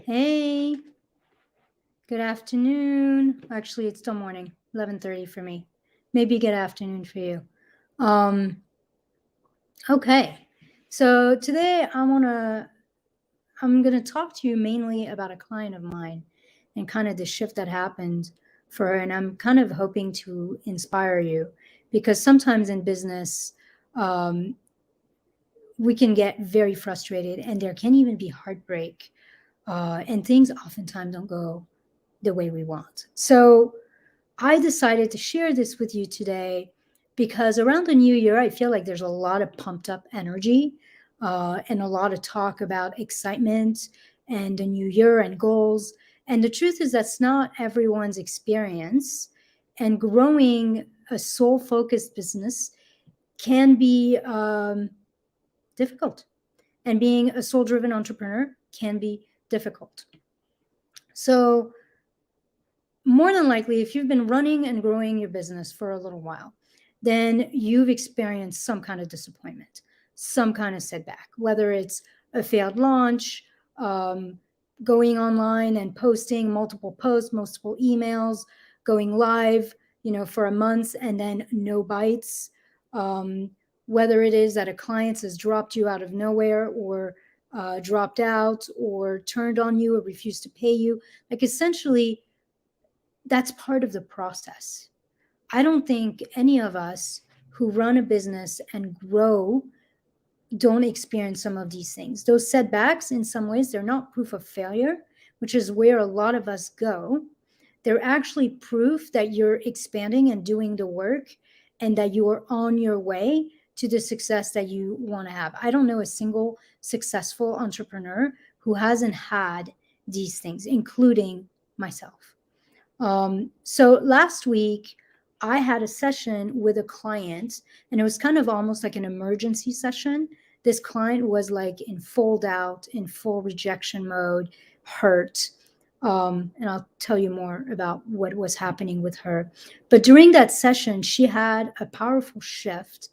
Hey, good afternoon. Actually, it's still morning, 11:30 for me. Maybe good afternoon for you. Um, okay. So today I'm gonna talk to you mainly about a client of mine and kind of the shift that happened for her. And I'm kind of hoping to inspire you because sometimes in business, um, we can get very frustrated and there can even be heartbreak. And things oftentimes don't go the way we want. So I decided to share this with you today because around the new year, I feel like there's a lot of pumped up energy and a lot of talk about excitement and the new year and goals. And the truth is, that's not everyone's experience. And growing a soul focused business can be difficult. And being a soul driven entrepreneur can be difficult. So, more than likely, if you've been running and growing your business for a little while, then you've experienced some kind of disappointment, some kind of setback, whether it's a failed launch, um, going online and posting multiple posts, multiple emails, going live, for a month and then no bites. Um, whether it is that a client has dropped you out of nowhere or dropped out or turned on you or refused to pay you, like essentially that's part of the process. I don't think any of us who run a business and grow don't experience some of these things. Those setbacks, in some ways, they're not proof of failure, which is where a lot of us go. They're actually proof that you're expanding and doing the work and that you are on your way to the success that you want to have. I don't know a single successful entrepreneur who hasn't had these things, including myself. So last week, I had a session with a client, and it was kind of almost like an emergency session. This client was like in full doubt, in full rejection mode, hurt. And I'll tell you more about what was happening with her. But during that session, she had a powerful shift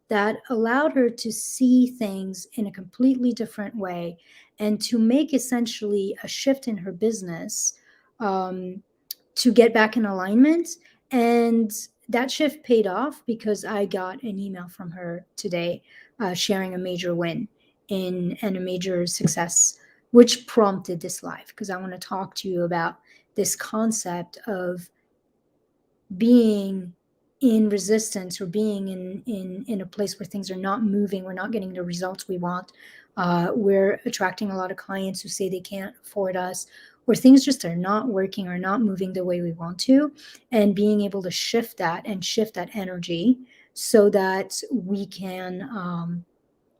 that allowed her to see things in a completely different way and to make essentially a shift in her business. To get back in alignment. And that shift paid off because I got an email from her today sharing a major win in and a major success, which prompted this live because I want to talk to you about this concept of being in resistance or being in a place where things are not moving, we're not getting the results we want. We're attracting a lot of clients who say they can't afford us, or things just are not working or not moving the way we want to, and being able to shift that and shift that energy so that we can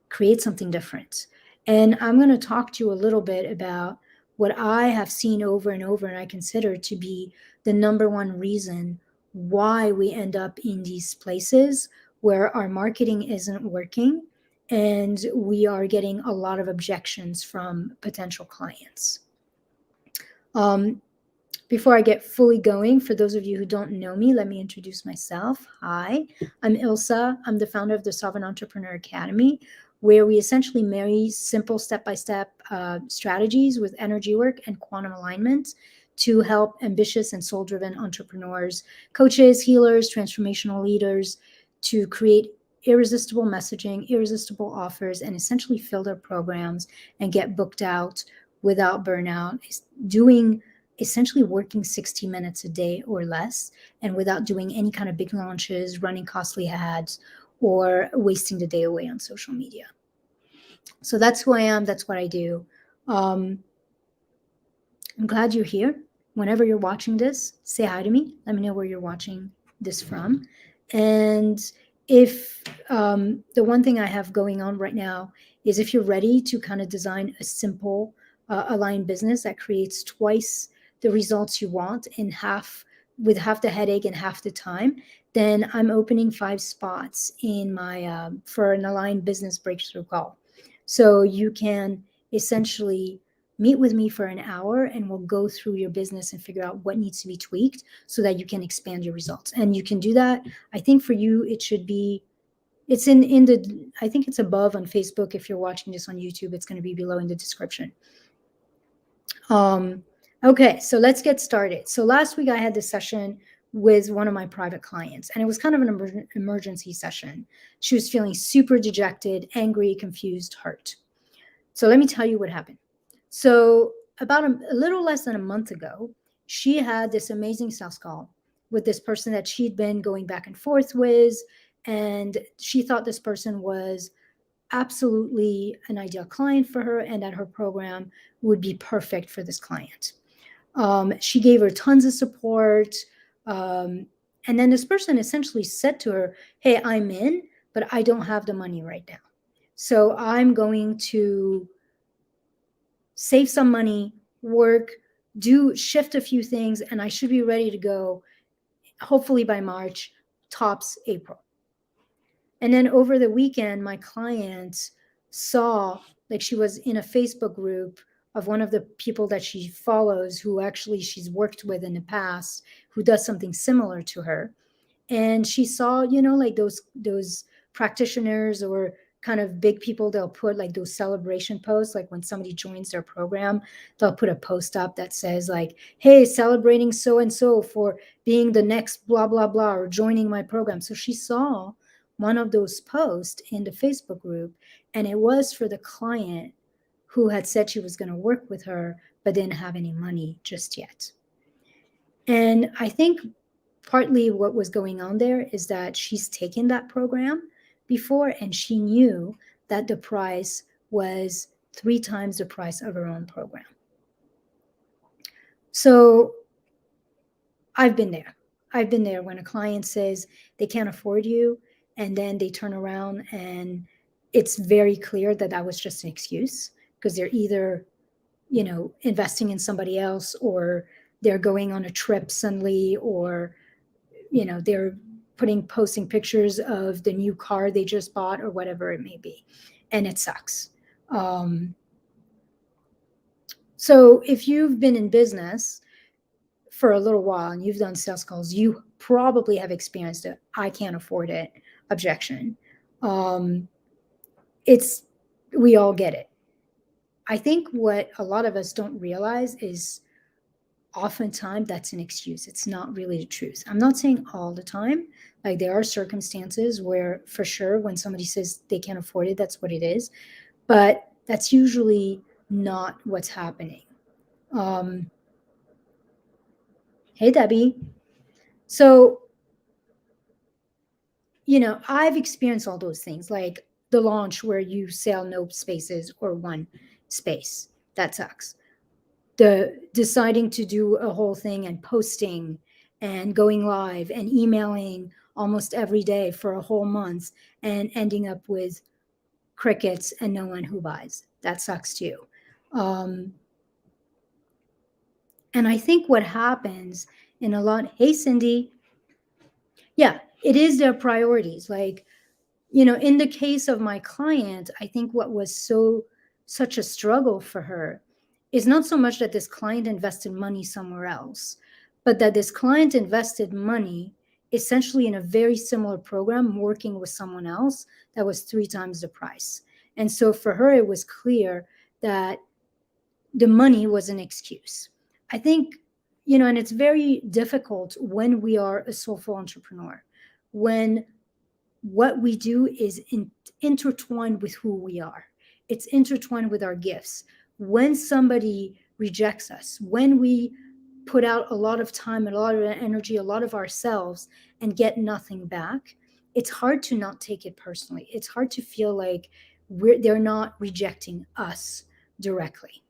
create something different. And I'm going to talk to you a little bit about what I have seen over and over, and I consider to be the number one reason why we end up in these places where our marketing isn't working and we are getting a lot of objections from potential clients. Um, Before I get fully going, for those of you who don't know me, let me introduce myself. Hi, I'm Ilsa. I'm the founder of the Sovereign Entrepreneur Academy, where we essentially marry simple step by step strategies with energy work and quantum alignment to help ambitious and soul driven entrepreneurs, coaches, healers, transformational leaders to create irresistible messaging, irresistible offers, and essentially fill their programs and get booked out without burnout, doing essentially working 60 minutes a day or less and without doing any kind of big launches, running costly ads, or wasting the day away on social media. So that's who I am. That's what I do. Um, I'm glad you're here. Whenever you're watching this, say hi to me. Let me know where you're watching this from. And if the one thing I have going on right now is if you're ready to kind of design a simple aligned business that creates twice the results you want in half with half the headache and half the time, then I'm opening 5 spots in my for an aligned business breakthrough call. So you can essentially meet with me for an hour and we'll go through your business and figure out what needs to be tweaked so that you can expand your results. And you can do that. I think for you, it should be, it's in the, I think it's above on Facebook. If you're watching this on YouTube, it's going to be below in the description. Um, okay, so let's get started. So last week I had this session with one of my private clients, and it was kind of an emergency session. She was feeling super dejected, angry, confused, hurt. So let me tell you what happened. So about a little less than a month ago, she had this amazing sales call with this person that she'd been going back and forth with, and she thought this person was absolutely an ideal client for her and that her program would be perfect for this client. She gave her tons of support. Um, and then this person essentially said to her, hey, I'm in, but I don't have the money right now. So I'm going to save some money, work, do shift a few things, and I should be ready to go hopefully by March, tops April. And then over the weekend, my client saw, like, she was in a Facebook group of one of the people that she follows who actually she's worked with in the past, who does something similar to her. And she saw, like those practitioners or kind of big people, they'll put like those celebration posts, like when somebody joins their program, they'll put a post up that says like, hey, celebrating so and so for being the next blah blah blah or joining my program. So she saw one of those posts in the Facebook group, and it was for the client who had said she was going to work with her but didn't have any money just yet. And I think partly what was going on there is that she's taken that program before, and she knew that the price was 3 times the price of her own program. So I've been there. I've been there when a client says they can't afford you, and then they turn around and it's very clear that that was just an excuse because they're either, investing in somebody else, or they're going on a trip suddenly, or they're posting pictures of the new car they just bought or whatever it may be, and it sucks. So if you've been in business for a little while and you've done sales calls, you probably have experienced it. I can't afford it objection. It's We all get it. I think what a lot of us don't realize is oftentimes that's an excuse. It's not really the truth. I'm not saying all the time. Like, there are circumstances where, for sure, when somebody says they can't afford it, that's what it is. But that's usually not what's happening. Um, hey, Debbie. So, I've experienced all those things, like the launch where you sell no spaces or one space. That sucks. The deciding to do a whole thing and posting and going live and emailing almost every day for a whole month and ending up with crickets and no one who buys. That sucks too. Um, and I think what happens in a lot, hey, Cindy, yeah, it is their priorities. Like, in the case of my client, I think what was such a struggle for her is not so much that this client invested money somewhere else, but that this client invested money essentially in a very similar program working with someone else that was 3 times the price. And so for her, it was clear that the money was an excuse. I think, and it's very difficult when we are a soulful entrepreneur, when what we do is intertwined with who we are. It's intertwined with our gifts. When somebody rejects us, when we put out a lot of time, a lot of energy, a lot of ourselves, and get nothing back, it's hard to not take it personally. It's hard to feel like they're not rejecting us directly.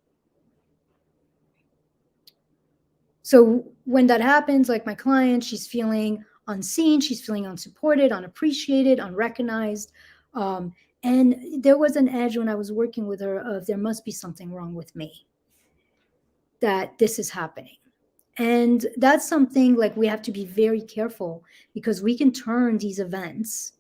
So when that happens, like my client, she's feeling unseen, she's feeling unsupported, unappreciated, unrecognized. And there was an edge when I was working with her of there must be something wrong with me that this is happening. And that's something like we have to be very careful, because we can turn these events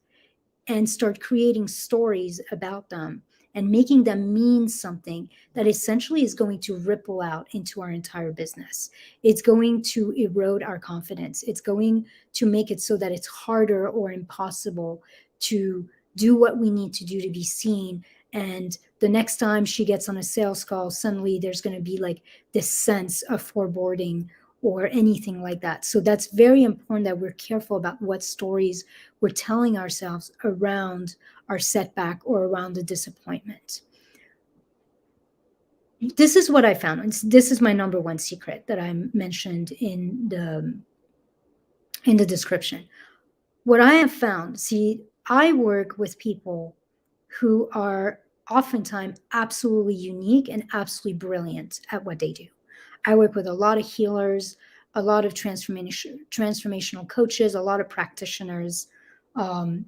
and start creating stories about them and making them mean something that essentially is going to ripple out into our entire business. It's going to erode our confidence. It's going to make it so that it's harder or impossible to do what we need to do to be seen And the next time she gets on a sales call, suddenly there's going to be like this sense of foreboding or anything like that. So that's very important that we're careful about what stories we're telling ourselves around our setback or around the disappointment. This is what I found. This is my number one secret that I mentioned in the description. What I have found, see, I work with people who are oftentimes absolutely unique and absolutely brilliant at what they do. I work with a lot of healers, a lot of transformational coaches, a lot of practitioners, and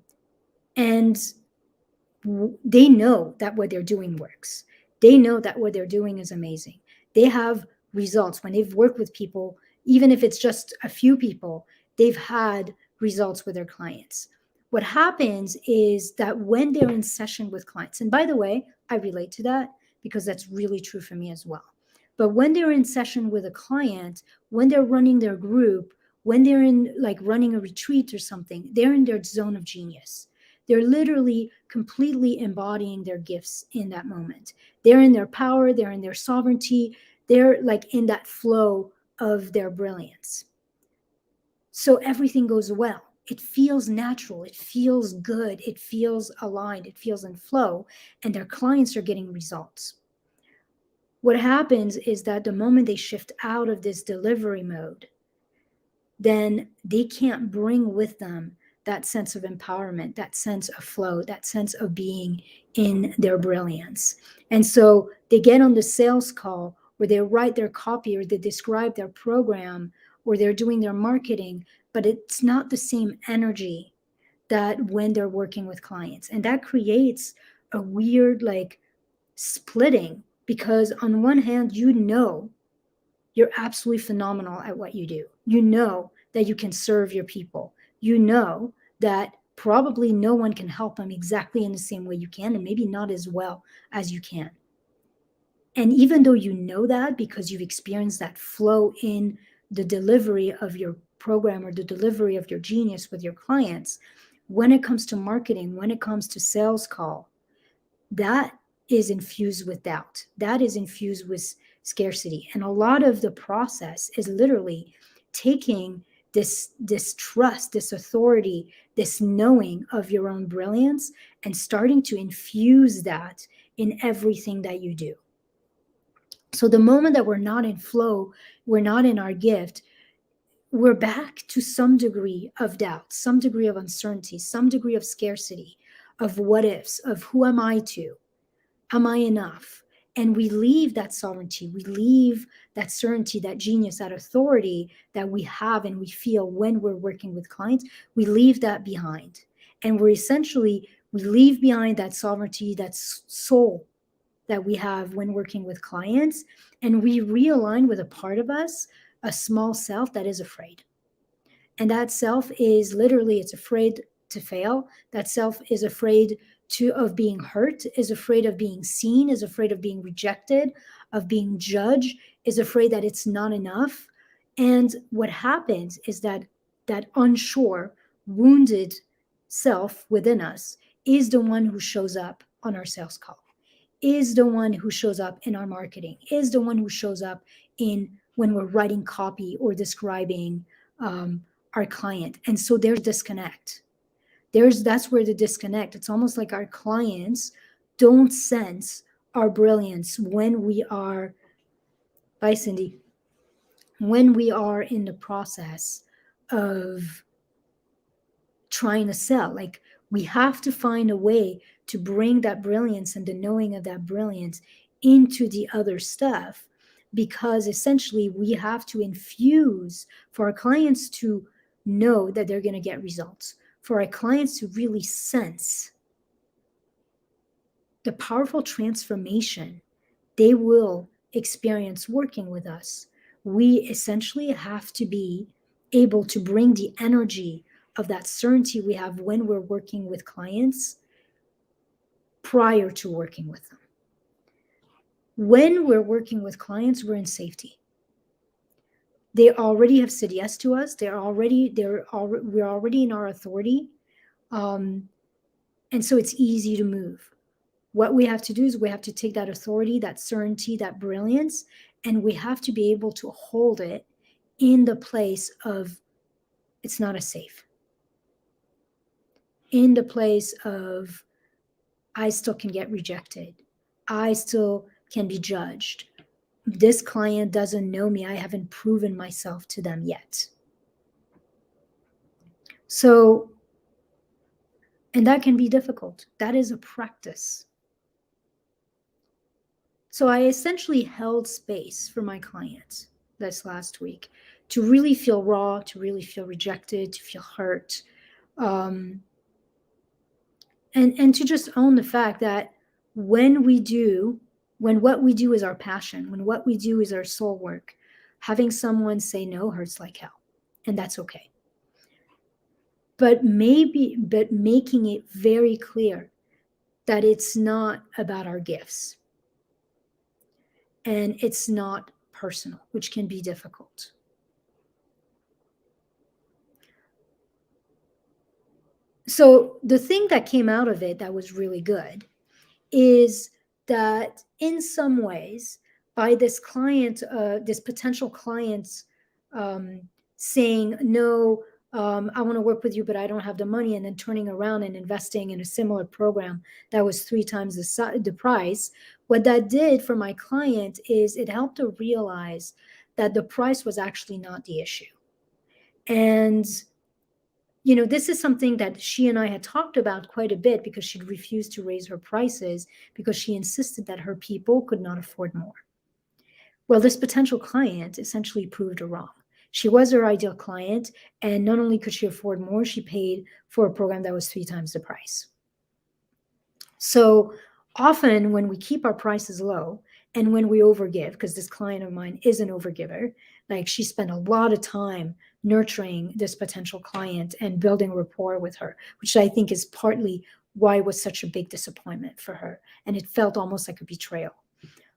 they know that what they're doing works. They know that what they're doing is amazing. They have results when they've worked with people, even if it's just a few people, they've had results with their clients. What happens is that when they're in session with clients, and by the way, I relate to that because that's really true for me as well. But when they're in session with a client, when they're running their group, when they're in like running a retreat or something, they're in their zone of genius. They're literally completely embodying their gifts in that moment. They're in their power, they're in their sovereignty, they're like in that flow of their brilliance. So everything goes well. It feels natural, it feels good, it feels aligned, it feels in flow, and their clients are getting results. What happens is that the moment they shift out of this delivery mode, then they can't bring with them that sense of empowerment, that sense of flow, that sense of being in their brilliance. And so they get on the sales call or they write their copy or they describe their program or they're doing their marketing, but it's not the same energy that when they're working with clients. And that creates a weird like splitting because on one hand, you know you're absolutely phenomenal at what you do. You know that you can serve your people. You know that probably no one can help them exactly in the same way you can, and maybe not as well as you can. And even though you know that because you've experienced that flow in the delivery of your program or the delivery of your genius with your clients, when it comes to marketing, when it comes to sales call, that is infused with doubt. That is infused with scarcity. And a lot of the process is literally taking this trust, this authority, this knowing of your own brilliance and starting to infuse that in everything that you do. So the moment that we're not in flow, we're not in our gift, we're back to some degree of doubt, some degree of uncertainty, some degree of scarcity, of what ifs, of who am I to? Am I enough? And we leave that sovereignty, we leave that certainty, that genius, that authority that we have and we feel when we're working with clients, we leave that behind. And we leave behind that sovereignty, that soul that we have when working with clients, and we realign with a part of us, a small self that is afraid. And that self is literally, it's afraid to fail. That self is afraid of being hurt, is afraid of being seen, is afraid of being rejected, of being judged, is afraid that it's not enough. And what happens is that that unsure, wounded self within us is the one who shows up on our sales call, is the one who shows up in our marketing, is the one who shows up in when we're writing copy or describing our client. And so there's disconnect. That's where the disconnect. It's almost like our clients don't sense our brilliance when we are, bye Cindy, when we are in the process of trying to sell. Like we have to find a way to bring that brilliance and the knowing of that brilliance into the other stuff, because essentially we have to infuse for our clients to know that they're going to get results, for our clients to really sense the powerful transformation they will experience working with us. We essentially have to be able to bring the energy of that certainty we have when we're working with clients prior to working with them. When we're working with clients, we're in safety. They already have said yes to us. We're already in our authority. And so it's easy to move. What we have to do is we have to take that authority, that certainty, that brilliance, and we have to be able to hold it in the place of it's not as safe, in the place of I still can get rejected, I still can be judged. This client doesn't know me, I haven't proven myself to them yet. So, and that can be difficult. That is a practice. So I essentially held space for my clients this last week to really feel raw, to really feel rejected, to feel hurt, and to just own the fact that when what we do is our passion, when what we do is our soul work, having someone say no hurts like hell, and that's okay. But making it very clear that it's not about our gifts and it's not personal, which can be difficult. So the thing that came out of it that was really good is that in some ways, by this client, this potential clients saying, no, I want to work with you, but I don't have the money, and then turning around and investing in a similar program that was 3 times the price, what that did for my client is it helped her realize that the price was actually not the issue. And this is something that she and I had talked about quite a bit because she'd refused to raise her prices because she insisted that her people could not afford more. Well, this potential client essentially proved her wrong. She was her ideal client, and not only could she afford more, she paid for a program that was 3 times the price. So often when we keep our prices low and when we overgive, because this client of mine is an overgiver, like she spent a lot of time nurturing this potential client and building rapport with her, which I think is partly why it was such a big disappointment for her. And it felt almost like a betrayal.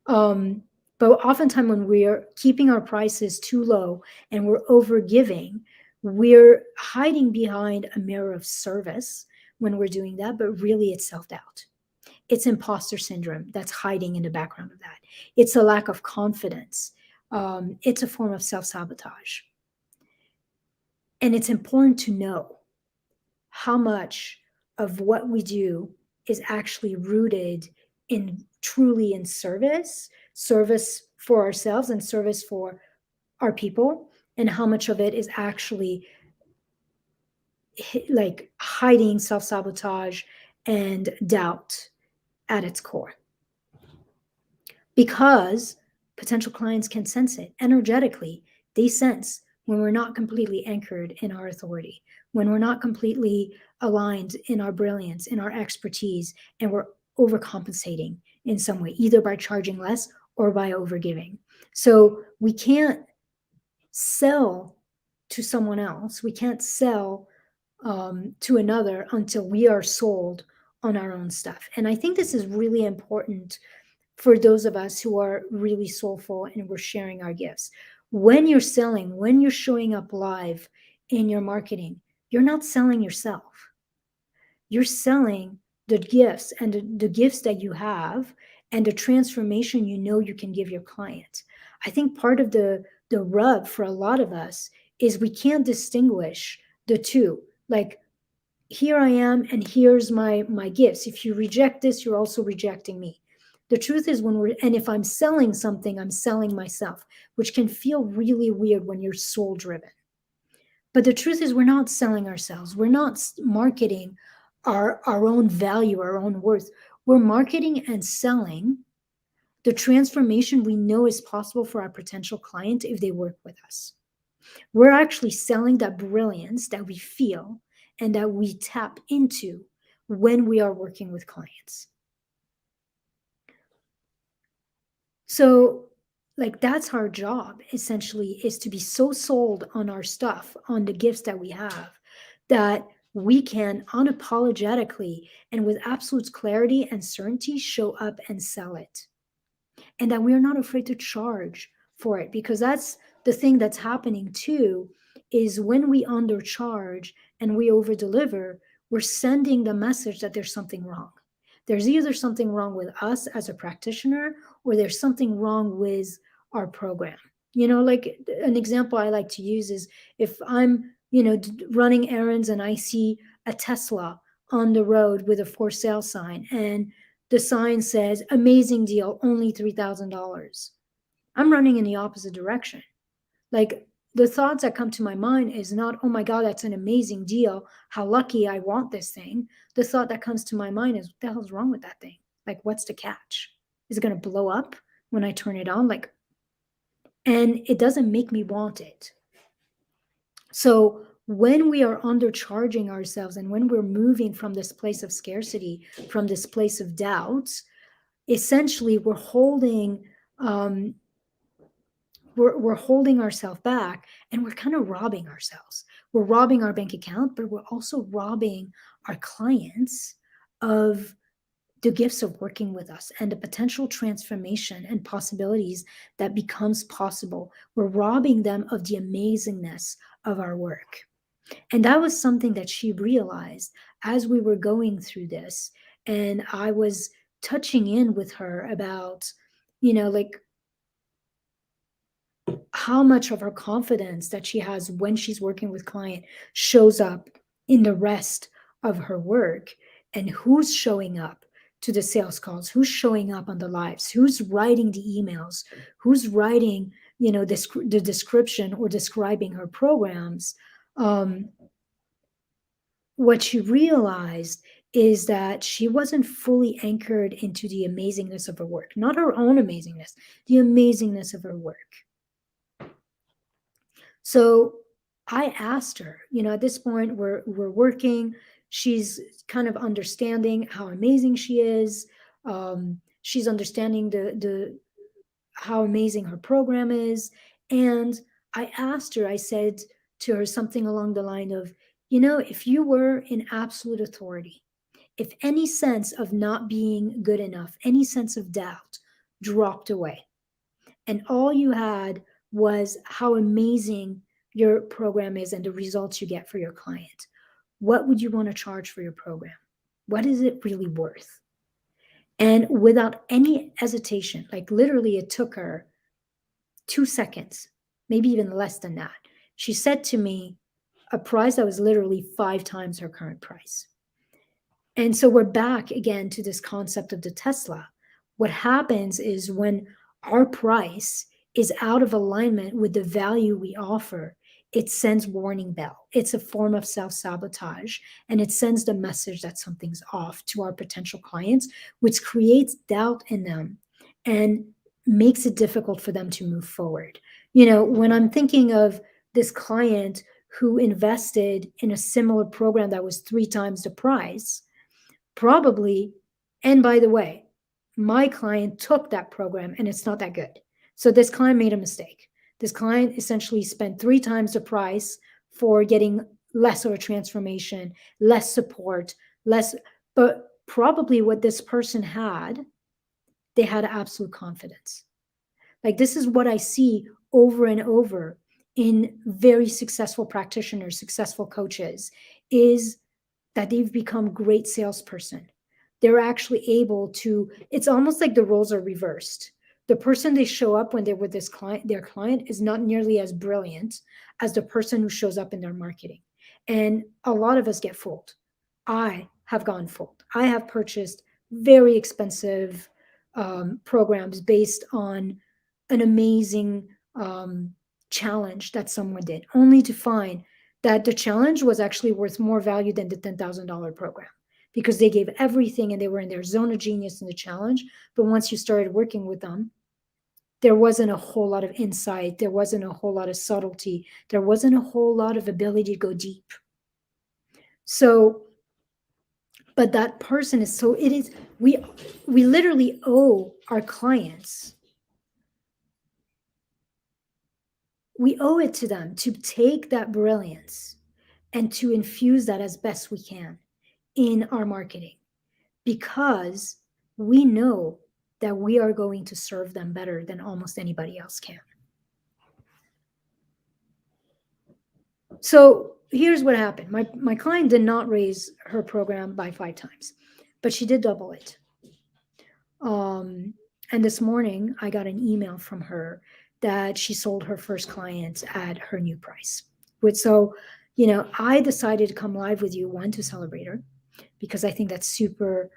But oftentimes when we're keeping our prices too low and we're overgiving, we're hiding behind a mirror of service when we're doing that, but really it's self-doubt. It's imposter syndrome that's hiding in the background of that. It's a lack of confidence. It's a form of self-sabotage. And it's important to know how much of what we do is actually rooted in truly in service for ourselves and service for our people, and how much of it is actually like hiding self-sabotage and doubt at its core. Because potential clients can sense it energetically. They sense when we're not completely anchored in our authority, when we're not completely aligned in our brilliance, in our expertise, and we're overcompensating in some way, either by charging less or by overgiving. So we can't sell to someone else. We can't sell to another until we are sold on our own stuff. And I think this is really important for those of us who are really soulful and we're sharing our gifts. When you're selling, when you're showing up live in your marketing, you're not selling yourself. You're selling the gifts and the gifts that you have and the transformation you can give your client. I think part of the rub for a lot of us is we can't distinguish the two. Like, here I am and here's my gifts. If you reject this, you're also rejecting me. The truth is and if I'm selling something, I'm selling myself, which can feel really weird when you're soul driven. But the truth is we're not selling ourselves. We're not marketing our own value, our own worth. We're marketing and selling the transformation we know is possible for our potential client if they work with us. We're actually selling that brilliance that we feel and that we tap into when we are working with clients. So, like, that's our job, essentially, is to be so sold on our stuff, on the gifts that we have, that we can unapologetically and with absolute clarity and certainty show up and sell it. And that we're not afraid to charge for it, because that's the thing that's happening too, is when we undercharge and we overdeliver, we're sending the message that there's something wrong, there's either something wrong with us as a practitioner, or there's something wrong with our program. Like an example I like to use is, if I'm, running errands and I see a Tesla on the road with a for sale sign, and the sign says amazing deal, only $3,000. I'm running in the opposite direction. Like, the thoughts that come to my mind is not, oh my God, that's an amazing deal. How lucky, I want this thing. The thought that comes to my mind is, what the hell's wrong with that thing? Like, what's the catch? Is it going to blow up when I turn it on? Like, and it doesn't make me want it. So when we are undercharging ourselves, and when we're moving from this place of scarcity, from this place of doubt, essentially um, we're holding ourselves back, and we're kind of robbing ourselves. We're robbing our bank account, but we're also robbing our clients of the gifts of working with us and the potential transformation and possibilities that becomes possible. We're robbing them of the amazingness of our work. And that was something that she realized as we were going through this. And I was touching in with her about, like, how much of her confidence that she has when she's working with client shows up in the rest of her work, and who's showing up to the sales calls, who's showing up on the lives, who's writing the emails, who's writing, the description or describing her programs. What she realized is that she wasn't fully anchored into the amazingness of her work, not her own amazingness, the amazingness of her work. So I asked her, at this point we're working. She's kind of understanding how amazing she is. She's understanding the how amazing her program is. And I asked her, I said to her something along the line of, if you were in absolute authority, if any sense of not being good enough, any sense of doubt dropped away, and all you had was how amazing your program is and the results you get for your client, what would you want to charge for your program? What is it really worth? And without any hesitation, like literally, it took her 2 seconds, maybe even less than that. She said to me a price that was literally 5 times her current price. And so we're back again to this concept of the Tesla. What happens is, when our price is out of alignment with the value we offer, it sends warning bell. It's a form of self-sabotage, and it sends the message that something's off to our potential clients, which creates doubt in them and makes it difficult for them to move forward. When I'm thinking of this client who invested in a similar program that was 3 times the price, probably, and by the way, my client took that program and it's not that good. So this client made a mistake. This client essentially spent 3 times the price for getting less of a transformation, less support, but probably what this person had, they had absolute confidence. Like, this is what I see over and over in very successful practitioners, successful coaches, is that they've become great salesperson. They're actually able to, it's almost like the roles are reversed. The person they show up when they're with their client is not nearly as brilliant as the person who shows up in their marketing. And a lot of us get fooled. I have gone fooled. I have purchased very expensive programs based on an amazing challenge that someone did, only to find that the challenge was actually worth more value than the $10,000 program, because they gave everything and they were in their zone of genius in the challenge. But once you started working with them, there wasn't a whole lot of insight. There wasn't a whole lot of subtlety. There wasn't a whole lot of ability to go deep. So, but that person is, so it is, we literally owe our clients, we owe it to them to take that brilliance and to infuse that as best we can in our marketing, because we know that we are going to serve them better than almost anybody else can. So here's what happened. My client did not raise her program by 5 times. but she did double it. And this morning I got an email from her that she sold her first client at her new price. So, I decided to come live with you, one, to celebrate her, because I think that's super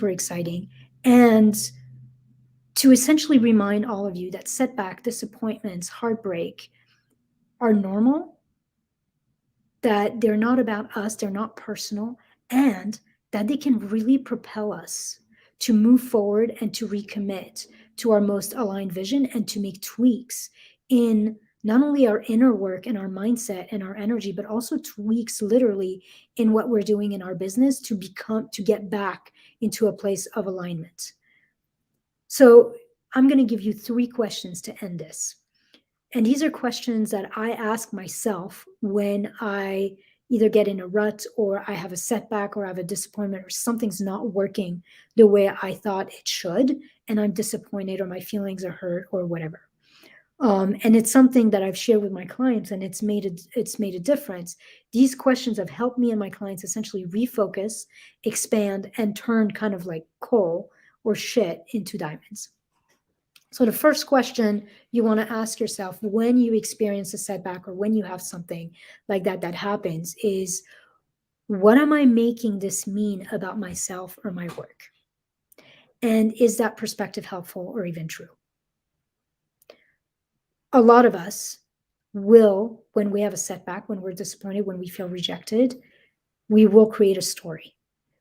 exciting. And to essentially remind all of you that setback, disappointments, heartbreak are normal, that they're not about us, they're not personal, and that they can really propel us to move forward and to recommit to our most aligned vision and to make tweaks in not only our inner work and our mindset and our energy, but also tweaks literally in what we're doing in our business to get back into a place of alignment. So I'm going to give you 3 questions to end this. And these are questions that I ask myself when I either get in a rut or I have a setback or I have a disappointment or something's not working the way I thought it should, and I'm disappointed or my feelings are hurt or whatever. And it's something that I've shared with my clients, and it's made a difference. These questions have helped me and my clients essentially refocus, expand, and turn kind of like coal or shit into diamonds. So the first question you want to ask yourself when you experience a setback or when you have something like that happens is, what am I making this mean about myself or my work? And is that perspective helpful or even true? A lot of us will, when we have a setback, when we're disappointed, when we feel rejected, we will create a story.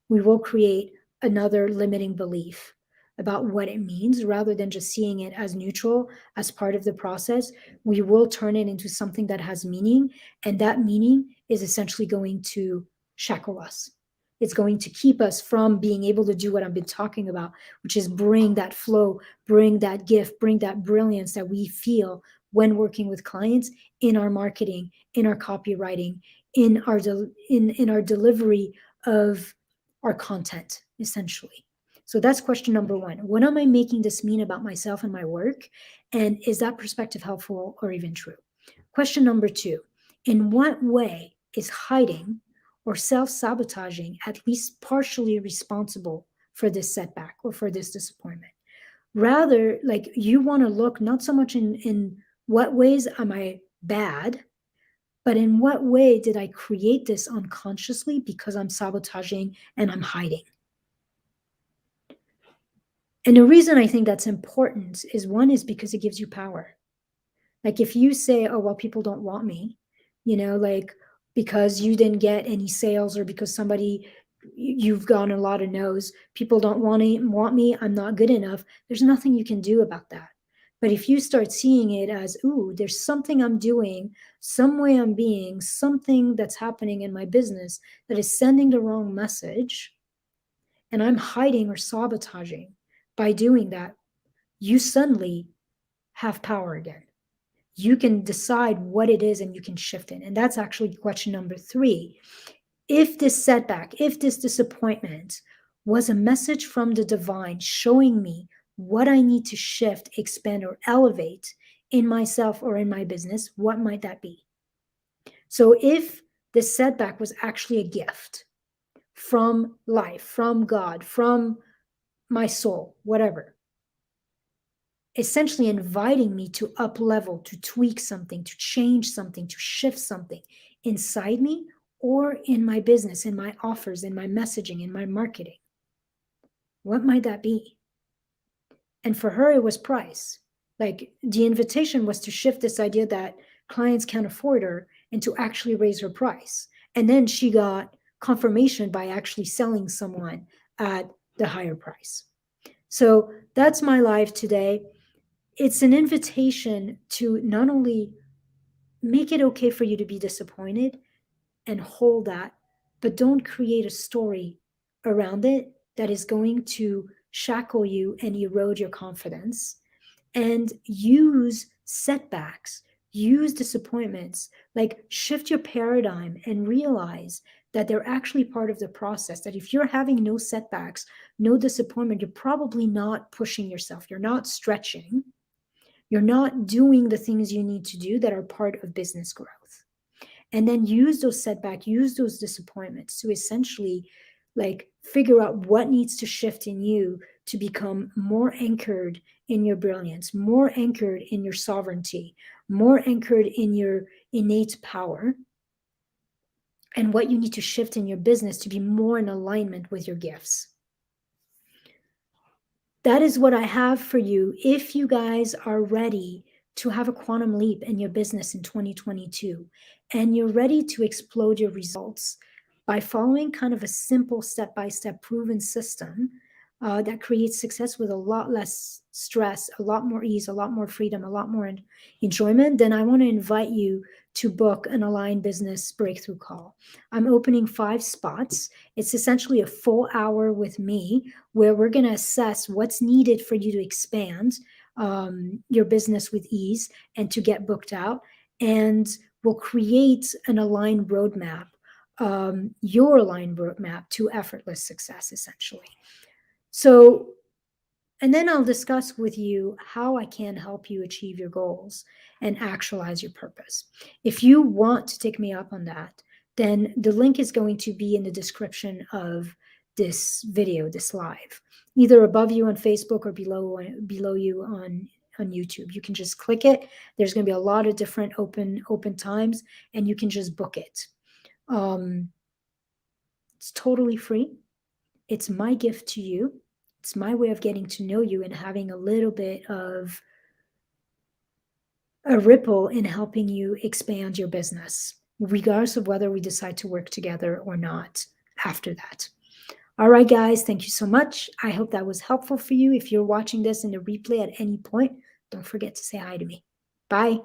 We will create another limiting belief about what it means, rather than just seeing it as neutral, as part of the process. We will turn it into something that has meaning, and that meaning is essentially going to shackle us. It's going to keep us from being able to do what I've been talking about, which is bring that flow, bring that gift, bring that brilliance that we feel when working with clients, in our marketing, in our copywriting, in our delivery of our content, essentially. So that's question number 1. What am I making this mean about myself and my work? And is that perspective helpful or even true? Question number 2, in what way is hiding or self-sabotaging at least partially responsible for this setback or for this disappointment? Rather, like, you want to look not so much in what ways am I bad, but in what way did I create this unconsciously because I'm sabotaging and I'm hiding? And the reason I think that's important is, one, is because it gives you power. Like, if you say, oh, well, people don't want me, like, because you didn't get any sales or because you've gotten a lot of no's, people don't want me, I'm not good enough. There's nothing you can do about that. But if you start seeing it as, ooh, there's something I'm doing, some way I'm being, something that's happening in my business that is sending the wrong message, and I'm hiding or sabotaging by doing that, you suddenly have power again. You can decide what it is and you can shift it. And that's actually question number 3. If this setback, if this disappointment was a message from the divine showing me what I need to shift, expand, or elevate in myself or in my business, what might that be? So if this setback was actually a gift from life, from God, from my soul, whatever, essentially inviting me to up level, to tweak something, to change something, to shift something inside me or in my business, in my offers, in my messaging, in my marketing, what might that be? And for her, it was price. Like, the invitation was to shift this idea that clients can't afford her and to actually raise her price. And then she got confirmation by actually selling someone at the higher price. So that's my live today. It's an invitation to not only make it okay for you to be disappointed and hold that, but don't create a story around it that is going to shackle you and erode your confidence. And use setbacks, use disappointments, like, shift your paradigm and realize that they're actually part of the process. That if you're having no setbacks, no disappointment, you're probably not pushing yourself, you're not stretching, you're not doing the things you need to do that are part of business growth. And then use those setbacks, use those disappointments to essentially, like, figure out what needs to shift in you to become more anchored in your brilliance, more anchored in your sovereignty, more anchored in your innate power, and what you need to shift in your business to be more in alignment with your gifts. That is what I have for you. If you guys are ready to have a quantum leap in your business in 2022, and you're ready to explode your results by following kind of a simple step-by-step proven system that creates success with a lot less stress, a lot more ease, a lot more freedom, a lot more enjoyment, then I want to invite you to book an Aligned Business Breakthrough Call. I'm opening 5 spots. It's essentially a full hour with me where we're going to assess what's needed for you to expand your business with ease and to get booked out. And we'll create an aligned roadmap, your aligned roadmap to effortless success, essentially. So, and then I'll discuss with you how I can help you achieve your goals and actualize your purpose. If you want to take me up on that, then the link is going to be in the description of this video, this live, either above you on Facebook or below you on YouTube. You can just click it. There's going to be a lot of different open times, and you can just book it. It's totally free. It's my gift to you. It's my way of getting to know you and having a little bit of a ripple in helping you expand your business, regardless of whether we decide to work together or not after that. All right, guys, thank you so much. I hope that was helpful for you. If you're watching this in the replay at any point, don't forget to say hi to me. Bye.